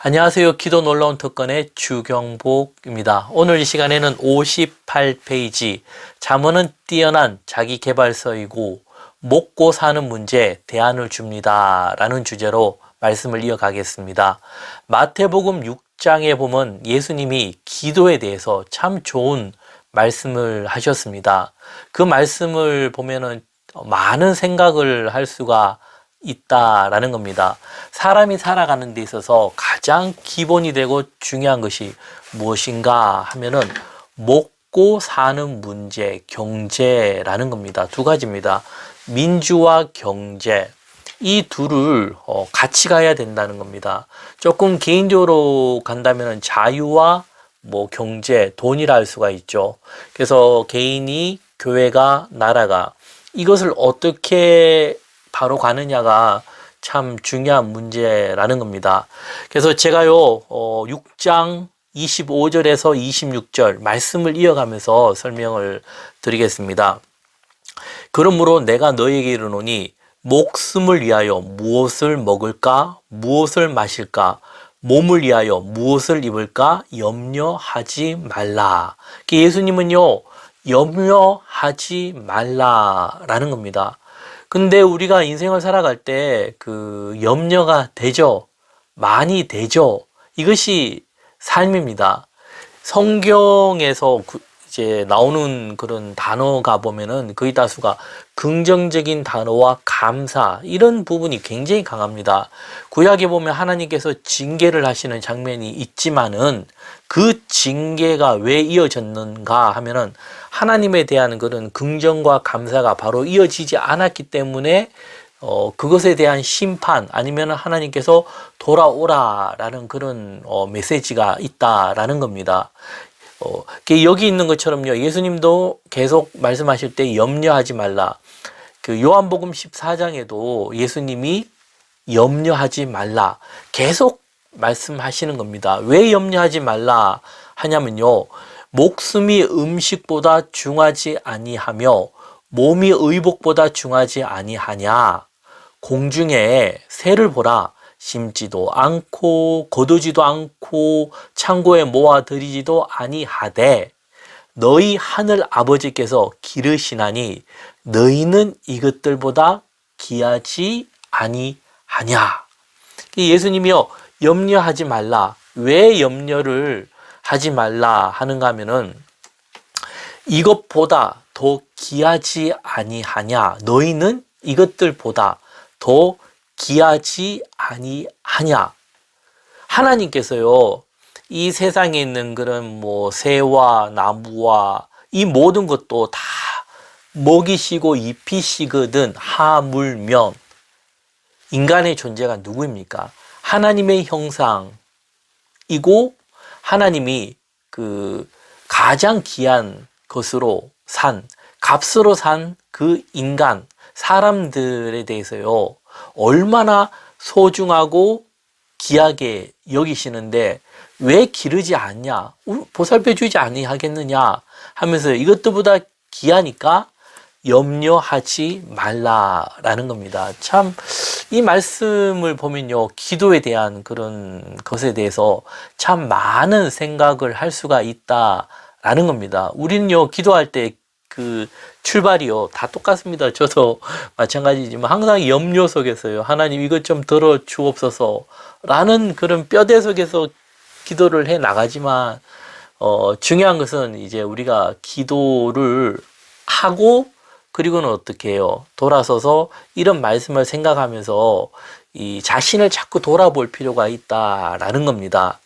안녕하세요. 기도 놀라운 특권의 주경복입니다. 오늘 이 시간에는 58페이지 잠언은 뛰어난 자기계발서이고 먹고 사는 문제 대안을 줍니다 라는 주제로 말씀을 이어가겠습니다. 마태복음 6장에 보면 예수님이 기도에 대해서 참 좋은 말씀을 하셨습니다. 그 말씀을 보면은 많은 생각을 할 수가 있다라는 겁니다. 사람이 살아가는 데 있어서 가장 기본이 되고 중요한 것이 무엇인가 하면은 먹고 사는 문제, 경제라는 겁니다. 두 가지입니다. 민주와 경제, 이 둘을 같이 가야 된다는 겁니다. 조금 개인적으로 간다면 자유와 경제, 돈이라 할 수가 있죠. 그래서 개인이, 교회가, 나라가 이것을 어떻게 바로 가느냐가 참 중요한 문제라는 겁니다. 그래서 제가요 6장 25절에서 26절 말씀을 이어가면서 설명을 드리겠습니다. 그러므로 내가 너에게 이르노니 목숨을 위하여 무엇을 먹을까 무엇을 마실까 몸을 위하여 무엇을 입을까 염려하지 말라. 예수님은요 염려하지 말라라는 겁니다. 근데 우리가 인생을 살아갈 때 그 염려가 되죠. 많이 되죠. 이것이 삶입니다. 성경에서 이제 나오는 그런 단어가 보면은 거의 다수가 긍정적인 단어와 감사 이런 부분이 굉장히 강합니다. 구약에 보면 하나님께서 징계를 하시는 장면이 있지만은 그 징계가 왜 이어졌는가 하면은 하나님에 대한 그런 긍정과 감사가 바로 이어지지 않았기 때문에 그것에 대한 심판 아니면 하나님께서 돌아오라라는 그런 메시지가 있다라는 겁니다. 여기 있는 것처럼요. 예수님도 계속 말씀하실 때 염려하지 말라. 그 요한복음 14장에도 예수님이 염려하지 말라. 계속 말씀하시는 겁니다. 왜 염려하지 말라 하냐면요. 목숨이 음식보다 중하지 아니하며 몸이 의복보다 중하지 아니하냐. 공중에 새를 보라. 심지도 않고 거두지도 않고 창고에 모아들이지도 아니하되 너희 하늘 아버지께서 기르시나니 너희는 이것들보다 귀하지 아니하냐. 예수님이요 염려하지 말라. 왜 염려를 하지 말라 하는가 하면은 이것보다 더 귀하지 아니하냐. 너희는 이것들보다 더 귀하지 아니하냐. 하나님께서요 이 세상에 있는 그런 새와 나무와 이 모든 것도 다 먹이시고 입히시거든 하물며 인간의 존재가 누구입니까? 하나님의 형상이고 하나님이 그 가장 귀한 것으로 값으로 산 그 인간 사람들에 대해서요 얼마나 소중하고 귀하게 여기시는데 왜 기르지 않냐 보살펴 주지 아니하겠느냐 하면서 이것들보다 귀하니까 염려하지 말라라는 겁니다. 참 이 말씀을 보면요 기도에 대한 그런 것에 대해서 참 많은 생각을 할 수가 있다라는 겁니다. 우리는요 기도할 때 그 출발이요 다 똑같습니다. 저도 마찬가지지만 항상 염려 속에서요 하나님 이것 좀 들어 주옵소서 라는 그런 뼈대 속에서 기도를 해 나가지만 중요한 것은 이제 우리가 기도를 하고 그리고는 어떻게 해요? 돌아서서 이런 말씀을 생각하면서 이 자신을 자꾸 돌아볼 필요가 있다라는 겁니다.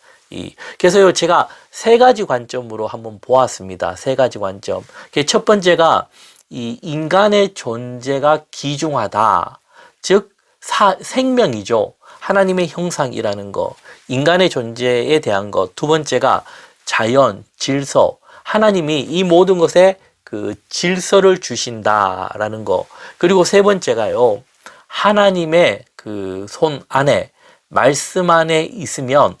그래서요, 제가 세 가지 관점으로 한번 보았습니다. 세 가지 관점. 첫 번째가 이 인간의 존재가 귀중하다. 즉, 생명이죠. 하나님의 형상이라는 거. 인간의 존재에 대한 것. 두 번째가 자연, 질서. 하나님이 이 모든 것에 그 질서를 주신다라는 거. 그리고 세 번째가요. 하나님의 그 손 안에, 말씀 안에 있으면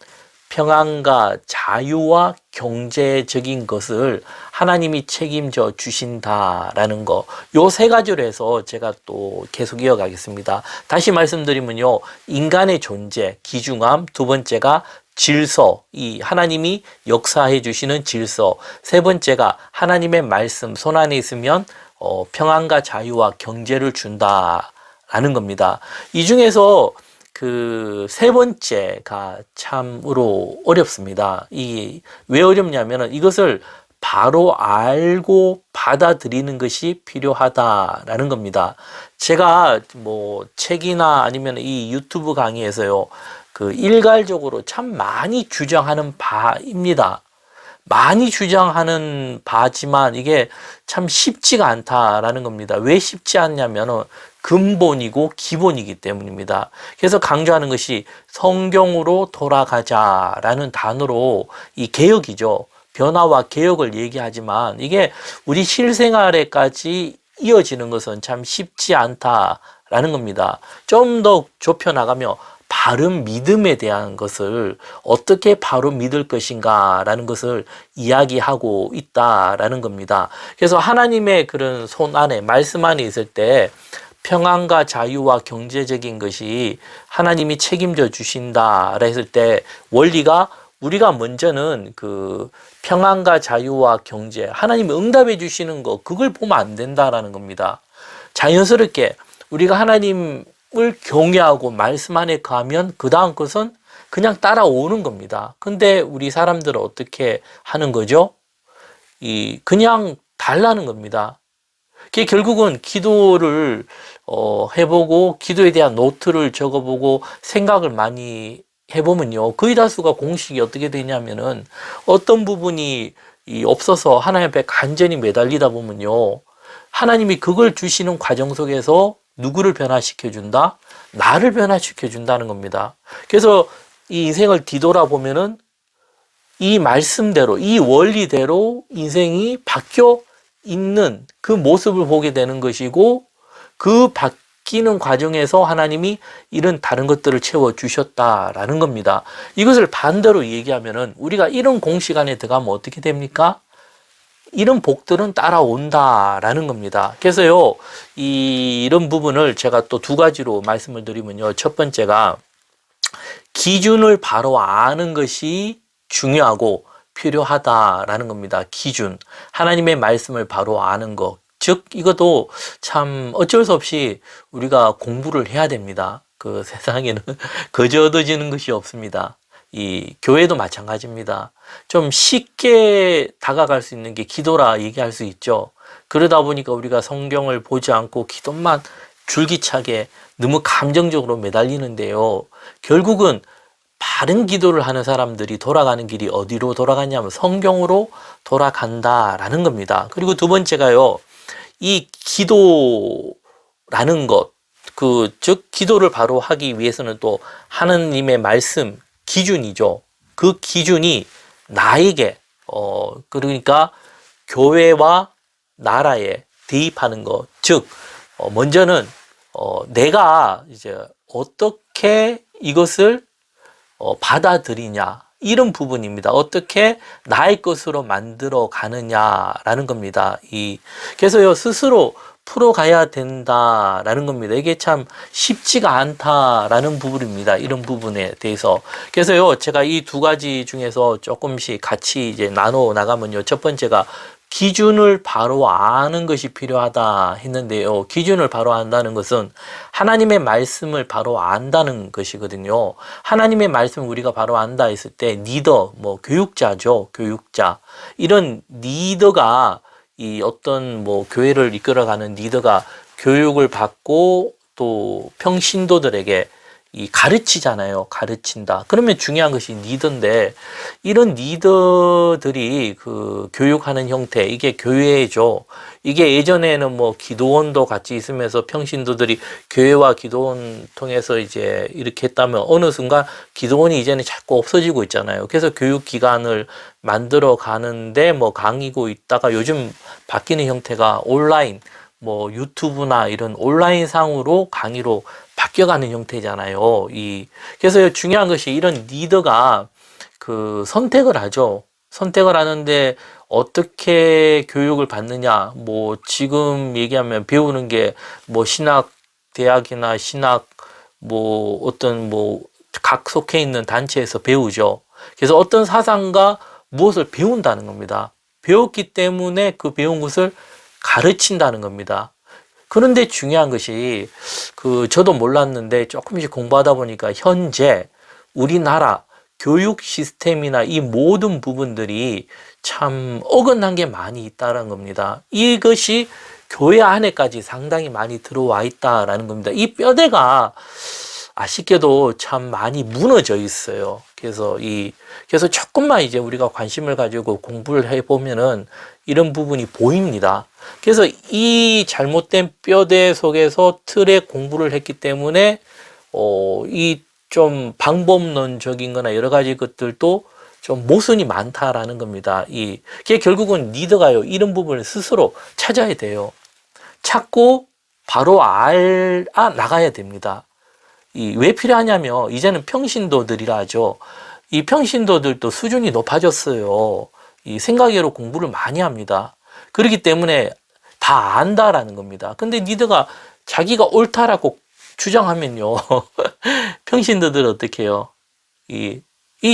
평안과 자유와 경제적인 것을 하나님이 책임져 주신다라는 거. 요 세 가지로 해서 제가 또 계속 이어가겠습니다. 다시 말씀드리면요. 인간의 존재, 귀중함. 두 번째가 질서, 이 하나님이 역사해 주시는 질서. 세 번째가 하나님의 말씀 손 안에 있으면 평안과 자유와 경제를 준다라는 겁니다. 이 중에서 그 세 번째가 참으로 어렵습니다. 이 왜 어렵냐면은 이것을 바로 알고 받아들이는 것이 필요하다라는 겁니다. 제가 뭐 책이나 아니면 이 유튜브 강의에서요, 그 일괄적으로 참 많이 주장하는 바입니다. 많이 주장하는 바지만 이게 참 쉽지가 않다라는 겁니다. 왜 쉽지 않냐면은 근본이고 기본이기 때문입니다. 그래서 강조하는 것이 성경으로 돌아가자라는 단어로 이 개혁이죠. 변화와 개혁을 얘기하지만 이게 우리 실생활에까지 이어지는 것은 참 쉽지 않다라는 겁니다. 좀 더 좁혀 나가며 바른 믿음에 대한 것을 어떻게 바로 믿을 것인가라는 것을 이야기하고 있다라는 겁니다. 그래서 하나님의 그런 손 안에, 말씀 안에 있을 때 평안과 자유와 경제적인 것이 하나님이 책임져 주신다라 했을 때 원리가 우리가 먼저는 그 평안과 자유와 경제, 하나님이 응답해 주시는 거, 그걸 보면 안 된다라는 겁니다. 자연스럽게 우리가 하나님을 경외하고 말씀 안에 가면 그 다음 것은 그냥 따라오는 겁니다. 근데 우리 사람들은 어떻게 하는 거죠? 그냥 달라는 겁니다. 그게 결국은 기도를 해보고 기도에 대한 노트를 적어보고 생각을 많이 해보면요, 거의 다수가 공식이 어떻게 되냐면은 어떤 부분이 없어서 하나님 앞에 간절히 매달리다 보면요, 하나님이 그걸 주시는 과정 속에서 누구를 변화시켜 준다? 나를 변화시켜 준다는 겁니다. 그래서 이 인생을 뒤돌아보면은 이 말씀대로, 이 원리대로 인생이 바뀌어 있는 그 모습을 보게 되는 것이고, 그 바뀌는 과정에서 하나님이 이런 다른 것들을 채워주셨다라는 겁니다. 이것을 반대로 얘기하면은 우리가 이런 공식 안에 들어가면 어떻게 됩니까? 이런 복들은 따라온다라는 겁니다. 그래서요, 이런 부분을 제가 또 두 가지로 말씀을 드리면요. 첫 번째가 기준을 바로 아는 것이 중요하고 필요하다라는 겁니다. 기준. 하나님의 말씀을 바로 아는 것. 즉, 이것도 참 어쩔 수 없이 우리가 공부를 해야 됩니다. 그 세상에는 거저 얻어지는 것이 없습니다. 이 교회도 마찬가지입니다. 좀 쉽게 다가갈 수 있는 게 기도라 얘기할 수 있죠. 그러다 보니까 우리가 성경을 보지 않고 기도만 줄기차게 너무 감정적으로 매달리는데요. 결국은 바른 기도를 하는 사람들이 돌아가는 길이 어디로 돌아가냐면 성경으로 돌아간다라는 겁니다. 그리고 두 번째가요, 이 기도라는 것, 즉 기도를 바로 하기 위해서는 또 하느님의 말씀, 기준이죠. 그 기준이 나에게 그러니까 교회와 나라에 대입하는 것, 즉 먼저는 내가 이제 어떻게 이것을 받아들이냐, 이런 부분입니다. 어떻게 나의 것으로 만들어 가느냐라는 겁니다. 그래서요, 스스로 풀어가야 된다라는 겁니다. 이게 참 쉽지가 않다라는 부분입니다. 이런 부분에 대해서. 그래서요, 제가 이 두 가지 중에서 조금씩 같이 이제 나눠 나가면요. 첫 번째가 기준을 바로 아는 것이 필요하다 했는데요. 기준을 바로 안다는 것은 하나님의 말씀을 바로 안다는 것이거든요. 하나님의 말씀을 우리가 바로 안다 했을 때 리더, 교육자죠. 교육자. 이런 리더가 이 어떤 교회를 이끌어가는 리더가 교육을 받고 또 평신도들에게 가르치잖아요. 가르친다. 그러면 중요한 것이 리더인데, 이런 리더들이 그 교육하는 형태, 이게 교회죠. 이게 예전에는 기도원도 같이 있으면서 평신도들이 교회와 기도원 통해서 이제 이렇게 했다면 어느 순간 기도원이 이제는 자꾸 없어지고 있잖아요. 그래서 교육기관을 만들어 가는데 강의고 있다가 요즘 바뀌는 형태가 온라인, 유튜브나 이런 온라인 상으로 강의로 바뀌어가는 형태잖아요. 그래서 중요한 것이 이런 리더가 그 선택을 하죠. 선택을 하는데 어떻게 교육을 받느냐. 지금 얘기하면 배우는 게 신학 대학이나 신학 각 속해 있는 단체에서 배우죠. 그래서 어떤 사상가 무엇을 배운다는 겁니다. 배웠기 때문에 그 배운 것을 가르친다는 겁니다. 그런데 중요한 것이 저도 몰랐는데 조금씩 공부하다 보니까 현재 우리나라 교육 시스템이나 이 모든 부분들이 참 어긋난 게 많이 있다는 겁니다. 이것이 교회 안에까지 상당히 많이 들어와 있다라는 겁니다. 이 뼈대가 아쉽게도 참 많이 무너져 있어요. 그래서 조금만 이제 우리가 관심을 가지고 공부를 해보면은 이런 부분이 보입니다. 그래서 이 잘못된 뼈대 속에서 틀에 공부를 했기 때문에, 이 좀 방법론적인 거나 여러 가지 것들도 좀 모순이 많다라는 겁니다. 그게 결국은 리더가요, 이런 부분을 스스로 찾아야 돼요. 찾고 바로 나가야 됩니다. 왜 필요하냐면, 이제는 평신도들이라 하죠. 이 평신도들도 수준이 높아졌어요. 이 생각외로 공부를 많이 합니다. 그렇기 때문에 다 안다라는 겁니다. 근데 리더가 자기가 옳다라고 주장하면요. 평신도들 어떻게 해요? 이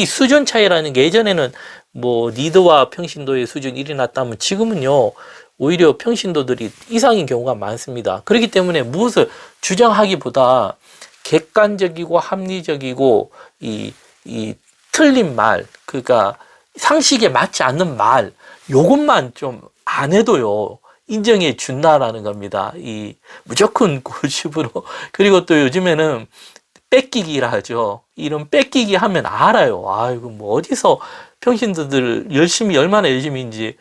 수준 차이라는 게 예전에는 뭐 리더와 평신도의 수준이 일이 났다면 지금은요. 오히려 평신도들이 이상인 경우가 많습니다. 그렇기 때문에 무엇을 주장하기보다 객관적이고 합리적이고 이 틀린 말, 그러니까 상식에 맞지 않는 말, 요것만 좀 안 해도요, 인정해 준다라는 겁니다. 무조건 고집으로. 그리고 또 요즘에는 뺏기기라 하죠. 이런 뺏기기 하면 알아요. 이거 뭐 어디서 평신도들 얼마나 열심히인지,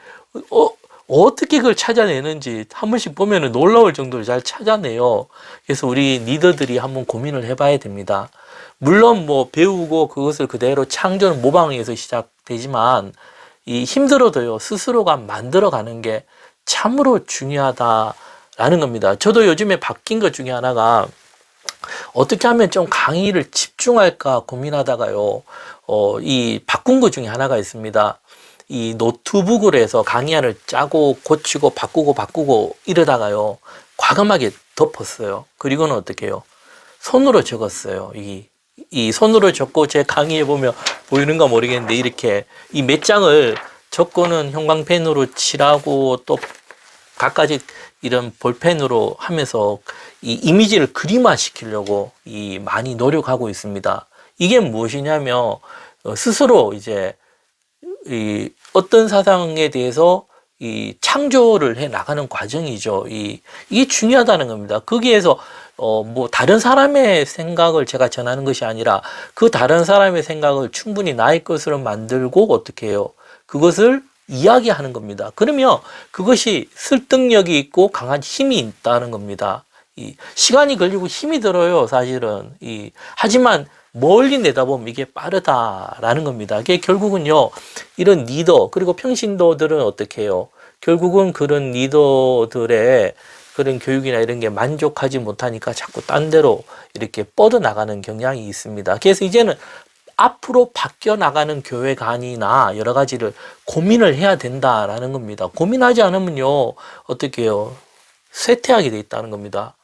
어떻게 그걸 찾아내는지 한 번씩 보면은 놀라울 정도로 잘 찾아내요. 그래서 우리 리더들이 한번 고민을 해봐야 됩니다. 물론 뭐 배우고 그것을 그대로 창조는 모방에서 시작되지만, 힘들어도요, 스스로가 만들어가는 게 참으로 중요하다라는 겁니다. 저도 요즘에 바뀐 것 중에 하나가, 어떻게 하면 좀 강의를 집중할까 고민하다가요, 바꾼 것 중에 하나가 있습니다. 이 노트북으로 해서 강의안을 짜고 고치고 바꾸고 이러다가요, 과감하게 덮었어요. 그리고는 어떻게 해요? 손으로 적었어요. 이 손으로 적고 제 강의에 보면 보이는가 모르겠는데, 이렇게 이 몇 장을 적고는 형광펜으로 칠하고 또 갖가지 이런 볼펜으로 하면서 이 이미지를 그림화 시키려고 많이 노력하고 있습니다. 이게 무엇이냐면, 스스로 이제 어떤 사상에 대해서 창조를 해 나가는 과정이죠. 이게 중요하다는 겁니다. 거기에서 뭐 다른 사람의 생각을 제가 전하는 것이 아니라, 그 다른 사람의 생각을 충분히 나의 것으로 만들고 어떻게 해요? 그것을 이야기하는 겁니다. 그러면 그것이 설득력이 있고 강한 힘이 있다는 겁니다. 시간이 걸리고 힘이 들어요, 사실은. 하지만 멀리 내다보면 이게 빠르다라는 겁니다. 이게 결국은요, 이런 리더, 그리고 평신도들은 어떻게 해요? 결국은 그런 리더들의 그런 교육이나 이런 게 만족하지 못하니까 자꾸 딴 데로 이렇게 뻗어나가는 경향이 있습니다. 그래서 이제는 앞으로 바뀌어 나가는 교회관이나 여러 가지를 고민을 해야 된다라는 겁니다. 고민하지 않으면요, 어떻게 해요? 쇠퇴하게 돼 있다는 겁니다.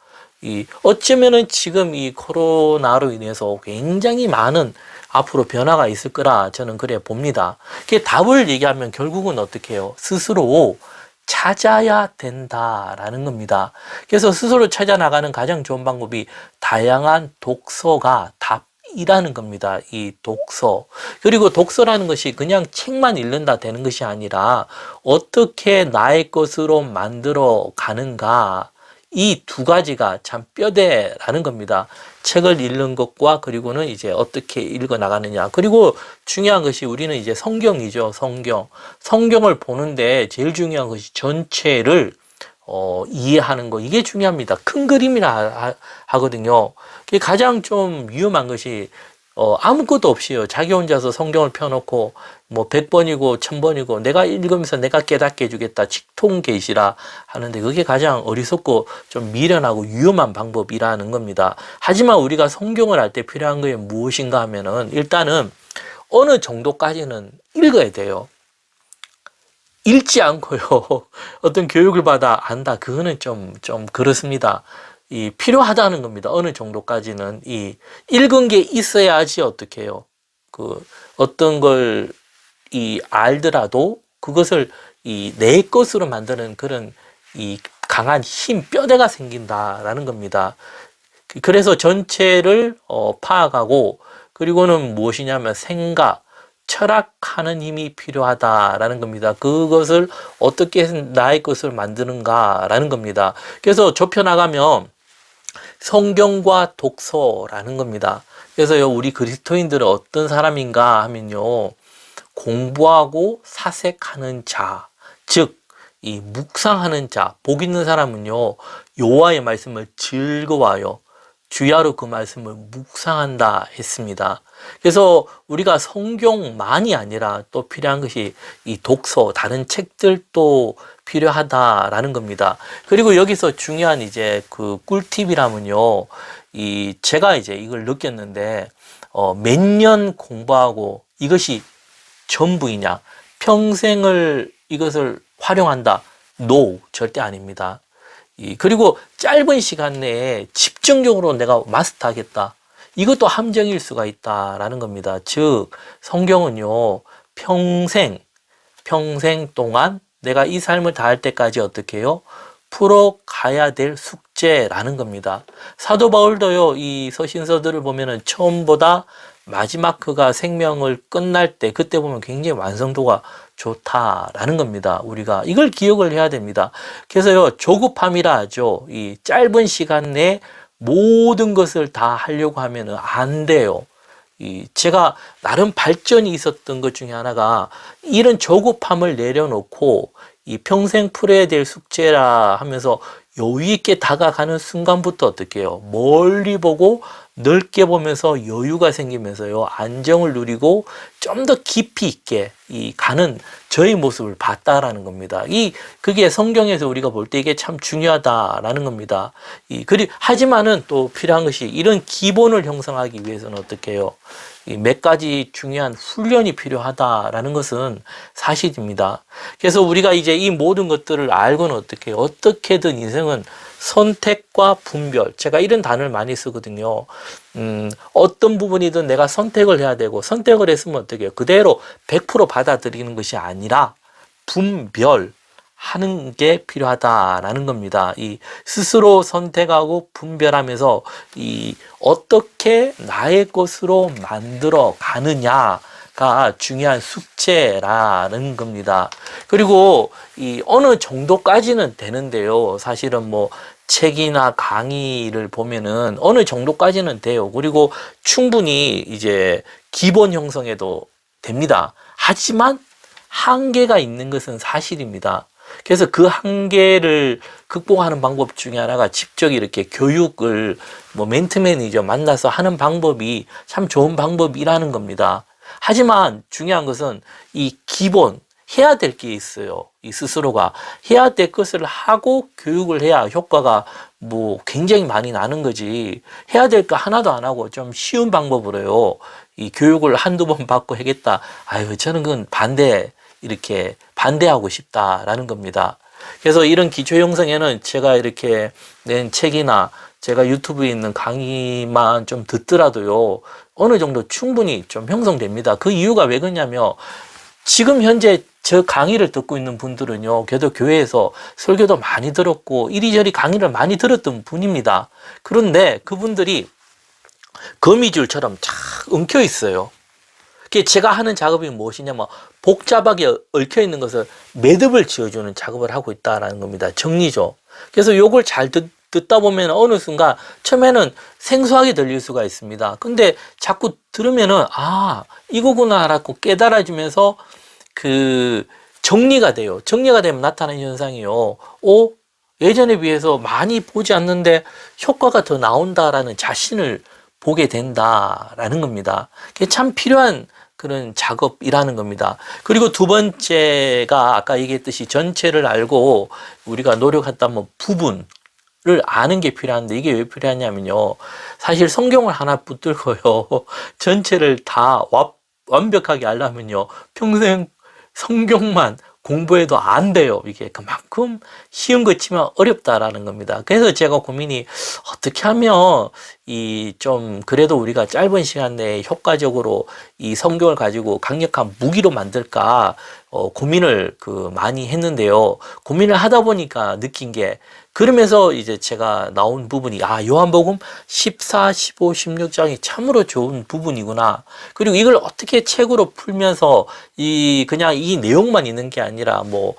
어쩌면은 지금 이 코로나로 인해서 굉장히 많은 앞으로 변화가 있을 거라 저는 그래 봅니다. 그 답을 얘기하면 결국은 어떻게 해요? 스스로 찾아야 된다라는 겁니다. 그래서 스스로 찾아 나가는 가장 좋은 방법이 다양한 독서가 답이라는 겁니다. 이 독서. 그리고 독서라는 것이 그냥 책만 읽는다 되는 것이 아니라, 어떻게 나의 것으로 만들어 가는가, 이 두 가지가 참 뼈대라는 겁니다. 책을 읽는 것과, 그리고는 이제 어떻게 읽어 나가느냐. 그리고 중요한 것이 우리는 이제 성경이죠. 성경을 보는데 제일 중요한 것이 전체를 이해하는 거. 이게 중요합니다. 큰 그림이라 하거든요. 그게 가장 좀 위험한 것이, 아무것도 없이요, 자기 혼자서 성경을 펴놓고 뭐 100번이고 1000번이고 내가 읽으면서 내가 깨닫게 해주겠다, 직통계시라 하는데, 그게 가장 어리석고 좀 미련하고 위험한 방법이라는 겁니다. 하지만 우리가 성경을 할 때 필요한 게 무엇인가 하면은, 일단은 어느 정도까지는 읽어야 돼요. 읽지 않고요, 어떤 교육을 받아 안다, 그거는 좀 그렇습니다. 필요하다는 겁니다. 어느 정도까지는 읽은 게 있어야지 어떻게 해요? 어떤 걸 알더라도 그것을 내 것으로 만드는 그런 강한 힘, 뼈대가 생긴다라는 겁니다. 그래서 전체를 파악하고, 그리고는 무엇이냐면 생각, 철학하는 힘이 필요하다라는 겁니다. 그것을 어떻게 나의 것을 만드는가라는 겁니다. 그래서 좁혀나가면 성경과 독서라는 겁니다. 그래서요, 우리 그리스도인들은 어떤 사람인가 하면요, 공부하고 사색하는 자, 즉 묵상하는 자, 복 있는 사람은요, 여호와의 말씀을 즐거워하여 주야로 그 말씀을 묵상한다 했습니다. 그래서 우리가 성경만이 아니라 또 필요한 것이 이 독서, 다른 책들도 필요하다라는 겁니다. 그리고 여기서 중요한 이제 그 꿀팁이라면요, 제가 이제 이걸 느꼈는데, 몇 년 공부하고 이것이 전부이냐, 평생을 이것을 활용한다? No, 절대 아닙니다. 그리고 짧은 시간 내에 집중적으로 내가 마스터하겠다. 이것도 함정일 수가 있다라는 겁니다. 즉, 성경은요, 평생 동안 내가 이 삶을 다할 때까지 어떻게 해요? 풀어가야 될 숙제라는 겁니다. 사도 바울도요, 이 서신서들을 보면은 처음보다 마지막 그가 생명을 끝날 때, 그때 보면 굉장히 완성도가 좋다라는 겁니다. 우리가 이걸 기억을 해야 됩니다. 그래서요, 조급함이라 하죠. 이 짧은 시간 내에 모든 것을 다 하려고 하면은 안 돼요. 제가 나름 발전이 있었던 것 중에 하나가, 이런 조급함을 내려놓고 이 평생 풀어야 될 숙제라 하면서 여유 있게 다가가는 순간부터 어떻게 해요? 멀리 보고 넓게 보면서 여유가 생기면서요, 안정을 누리고 좀 더 깊이 있게 가는 저의 모습을 봤다라는 겁니다. 그게 성경에서 우리가 볼 때 이게 참 중요하다라는 겁니다. 하지만은 또 필요한 것이, 이런 기본을 형성하기 위해서는 어떻게 해요? 몇 가지 중요한 훈련이 필요하다라는 것은 사실입니다. 그래서 우리가 이제 이 모든 것들을 알고는 어떻게 해요? 어떻게든 인생은 선택과 분별, 제가 이런 단어를 많이 쓰거든요. 어떤 부분이든 내가 선택을 해야 되고, 선택을 했으면 어떻게 해요? 그대로 100% 받아들이는 것이 아니라 분별하는 게 필요하다라는 겁니다. 스스로 선택하고 분별하면서 어떻게 나의 것으로 만들어 가느냐가 중요한 숙제라는 겁니다. 그리고 어느 정도까지는 되는데요. 사실은 뭐 책이나 강의를 보면은 어느 정도까지는 돼요. 그리고 충분히 이제 기본 형성에도 됩니다. 하지만 한계가 있는 것은 사실입니다. 그래서 그 한계를 극복하는 방법 중에 하나가 직접 이렇게 교육을, 멘토맨이죠, 만나서 하는 방법이 참 좋은 방법이라는 겁니다. 하지만 중요한 것은 이 기본, 해야 될 게 있어요. 이 스스로가 해야 될 것을 하고 교육을 해야 효과가 굉장히 많이 나는 거지, 해야 될 거 하나도 안 하고 좀 쉬운 방법으로요, 이 교육을 한두 번 받고 하겠다, 저는 그건 이렇게 반대하고 싶다라는 겁니다. 그래서 이런 기초 형성에는 제가 이렇게 낸 책이나 제가 유튜브에 있는 강의만 좀 듣더라도요, 어느 정도 충분히 좀 형성됩니다. 그 이유가 왜 그러냐면, 지금 현재 저 강의를 듣고 있는 분들은요, 그래도 교회에서 설교도 많이 들었고 이리저리 강의를 많이 들었던 분입니다. 그런데 그분들이 거미줄처럼 쫙 엉켜 있어요. 제가 하는 작업이 무엇이냐면, 복잡하게 얽혀 있는 것을 매듭을 지어주는 작업을 하고 있다는 겁니다. 정리죠. 그래서 요걸 잘 듣다 보면 어느 순간 처음에는 생소하게 들릴 수가 있습니다. 근데 자꾸 들으면은 이거구나라고 깨달아지면서 정리가 돼요. 정리가 되면 나타나는 현상이요, 예전에 비해서 많이 보지 않는데 효과가 더 나온다라는 자신을 보게 된다라는 겁니다. 그게 참 필요한 그런 작업이라는 겁니다. 그리고 두 번째가 아까 얘기했듯이 전체를 알고 우리가 노력했다면 부분을 아는 게 필요한데, 이게 왜 필요하냐면요, 사실 성경을 하나 붙들고요, 전체를 다 완벽하게 알려면요, 평생 성경만 공부해도 안 돼요. 이게 그만큼 쉬운 것지만 어렵다라는 겁니다. 그래서 제가 고민이 어떻게 하면 이 좀 그래도 우리가 짧은 시간 내에 효과적으로 이 성경을 가지고 강력한 무기로 만들까 고민을 많이 했는데요. 고민을 하다 보니까 느낀 게 그러면서 이제 제가 나온 부분이 요한복음 14, 15, 16장이 참으로 좋은 부분이구나. 그리고 이걸 어떻게 책으로 풀면서 그냥 이 내용만 있는 게 아니라 뭐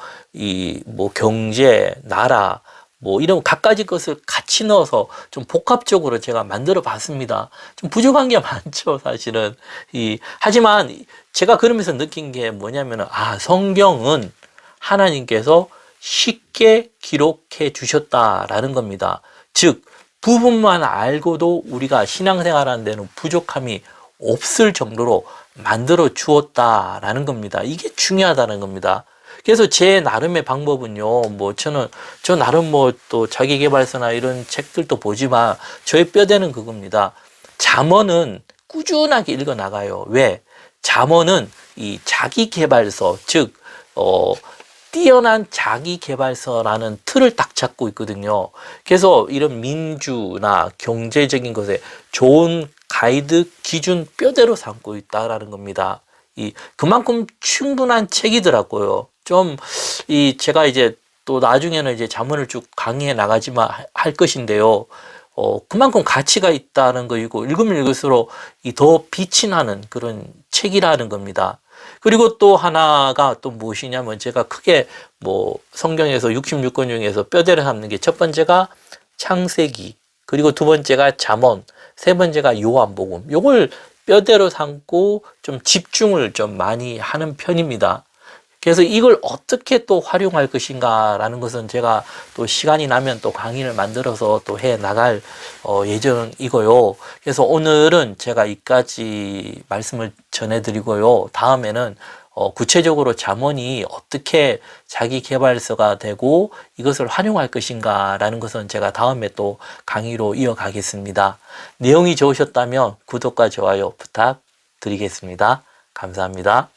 경제, 나라, 뭐 이런 갖가지 것을 같이 넣어서 좀 복합적으로 제가 만들어 봤습니다. 좀 부족한 게 많죠, 사실은. 하지만 제가 그러면서 느낀 게 뭐냐면은, 성경은 하나님께서 쉽게 기록해 주셨다라는 겁니다. 즉, 부분만 알고도 우리가 신앙생활하는 데는 부족함이 없을 정도로 만들어 주었다라는 겁니다. 이게 중요하다는 겁니다. 그래서 제 나름의 방법은요, 저 나름 또 자기계발서나 이런 책들도 보지만, 저의 뼈대는 그겁니다. 잠언은 꾸준하게 읽어 나가요. 왜? 잠언은 이 자기계발서, 즉, 뛰어난 자기계발서라는 틀을 딱 잡고 있거든요. 그래서 이런 민주나 경제적인 것에 좋은 가이드, 기준, 뼈대로 삼고 있다라는 겁니다. 그만큼 충분한 책이더라고요. 제가 이제 또 나중에는 이제 잠언을 쭉 강의해 나가지만 할 것인데요. 그만큼 가치가 있다는 거이고, 읽으면 읽을수록 더 빛이 나는 그런 책이라는 겁니다. 그리고 또 하나가 또 무엇이냐면, 제가 크게 성경에서 66권 중에서 뼈대를 삼는 게, 첫 번째가 창세기, 그리고 두 번째가 잠언, 세 번째가 요한복음. 요걸 뼈대로 삼고 좀 집중을 좀 많이 하는 편입니다. 그래서 이걸 어떻게 또 활용할 것인가라는 것은 제가 또 시간이 나면 또 강의를 만들어서 또 해 나갈 예정이고요. 그래서 오늘은 제가 이까지 말씀을 전해드리고요. 다음에는 구체적으로 잠언이 어떻게 자기 개발서가 되고 이것을 활용할 것인가라는 것은 제가 다음에 또 강의로 이어가겠습니다. 내용이 좋으셨다면 구독과 좋아요 부탁드리겠습니다. 감사합니다.